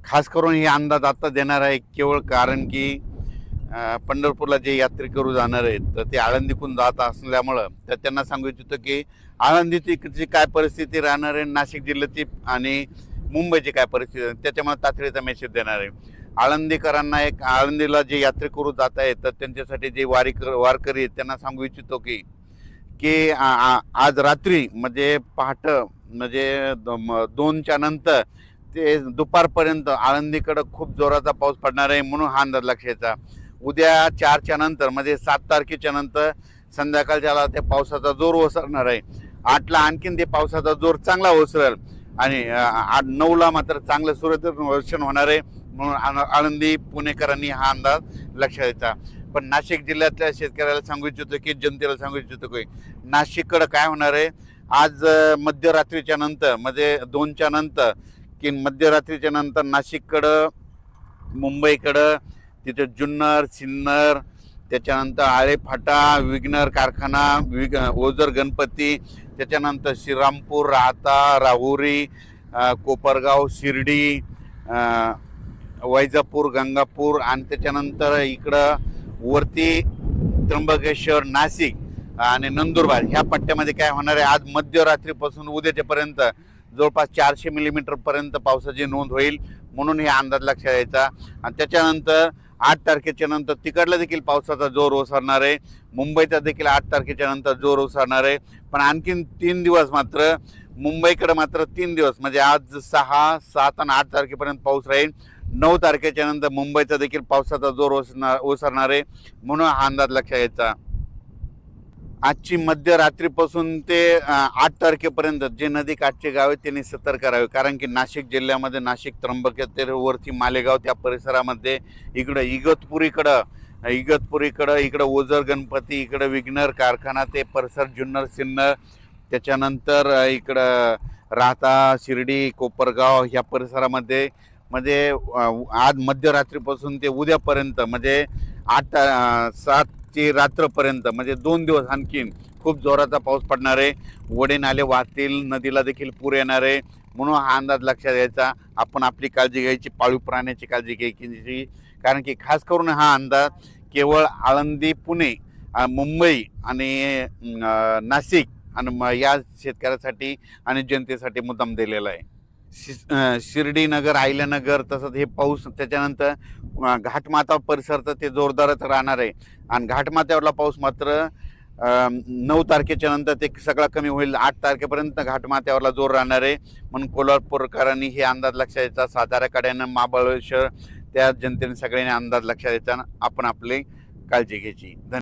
खास करून हे अंदाज आता देणार आहे केवळ कारण की पंढरपूरला जे यात्रेकरू जाणार आहेत तर ते आळंदीतून जात असल्यामुळं तर त्यांना सांगू इच्छितो की आळंदीची काय परिस्थिती राहणार आहे, नाशिक जिल्ह्याची आणि मुंबईची काय परिस्थिती आहे, त्याच्यामुळे तातडीचा मेसेज देणार आहे. आळंदीकरांना एक आळंदीला जे यात्रेकरू जात आहेत तर त्यांच्यासाठी जे वारकरी आहेत त्यांना सांगू इच्छितो की की आज रात्री म्हणजे पहाट म्हणजे 2च्या नंतर ते दुपारपर्यंत आळंदीकडं खूप जोराचा पाऊस पडणार आहे, म्हणून हा अंदाज लक्षात. उद्या 4च्या नंतर म्हणजे 7 तारखेच्या नंतर संध्याकाळच्याला त्या पावसाचा जोर ओसरणार आहे. 8ला आणखीन ते पावसाचा जोर चांगला ओसरेल आणि 8-9ला मात्र चांगलं सूर्यदर्शन होणार आहे, म्हणून आळंदी पुणेकरांनी हा अंदाज लक्षात द्यायचा. पण नाशिक जिल्ह्यातल्या शेतकऱ्याला सांगू इच्छितो की जनतेला सांगू इच्छितो की नाशिककडं काय होणार आहे आज मध्यरात्रीच्या नंतर म्हणजे 2च्या नंतर की मध्यरात्रीच्या नंतर नाशिककडं मुंबईकडं तिथे जुन्नर सिन्नर त्याच्यानंतर आळेफाटा विघ्नर कारखाना ओझर गणपती त्याच्यानंतर श्रीरामपूर राहता राहुरी कोपरगाव शिर्डी वैजापूर गंगापूर आणि त्याच्यानंतर इकडं वरती त्र्यंबकेश्वर नाशिक आणि नंदुरबार ह्या पट्ट्यामध्ये काय होणार आहे आज मध्यरात्रीपासून उद्याच्यापर्यंत जवळपास 400 मिलीमीटर पर्यंत पावसाची नोंद होईल, म्हणून हे अंदाज लक्षात यायचा. आणि त्याच्यानंतर 8 तारखेच्या नंतर तिकडला देखील पावसाचा जोर ओसरणार आहे, मुंबईचा देखील 8 तारखेच्या नंतर जोर ओसरणार आहे. पण आणखीन 3 दिवस मात्र मुंबईकडे मात्र 3 दिवस म्हणजे आज 6, 7 आणि 8 तारखेपर्यंत पाऊस राहील. 9 तारखेच्या नंतर मुंबईचा देखील पावसाचा जोर ओसरणार आहे, म्हणून हा अंदाज लक्षात यायचा. आजची मध्यरात्रीपासून ते 8 तारखेपर्यंत जे नदीकाठचे गाव आहेत त्यांनी सतर्क राहावे, कारण की नाशिक जिल्ह्यामध्ये नाशिक त्र्यंबकेश्वरवरती मालेगाव त्या परिसरामध्ये इकडं इगतपुरीकडं इकडं ओझर गणपती इकडं विघ्नर कारखाना ते परिसर जुन्नर सिन्नर त्याच्यानंतर इकडं राहता शिर्डी कोपरगाव ह्या परिसरामध्ये म्हणजे आज मध्यरात्रीपासून ते उद्यापर्यंत म्हणजे 7 रात्रपर्यंत म्हणजे 2 दिवस आणखीन खूप जोराचा पाऊस पडणार आहे. ओढे नाले वाहतील, नदीला देखील पूर येणार आहे, म्हणून हा अंदाज लक्षात घ्यायचा. आपण आपली काळजी घ्यायची, पाळीव प्राण्याची काळजी घ्यायची, कारण की खास करून हा अंदाज केवळ आळंदी पुणे मुंबई आणि नाशिक आणि या शेतकऱ्यासाठी आणि जनतेसाठी मुद्दाम दिलेला आहे. शिर्डीनगर अहिल्यानगर तसंच हे पाऊस त्याच्यानंतर घाटमाथा परिसराचं ते जोरदारच राहणार आहे. आणि घाटमाथ्यावरला पाऊस मात्र 9 तारखेच्या नंतर ते सगळं कमी होईल. 8 तारखेपर्यंत घाटमाथ्यावरला जोर राहणार आहे, म्हणून कोल्हापूरकरांनी हे अंदाज लक्षात द्यायचा. साताऱ्याकड्यानं महाबळेश्वर त्या जनतेने सगळ्यांनी अंदाज लक्षात द्यायचा. आपण आपली काळजी घ्यायची.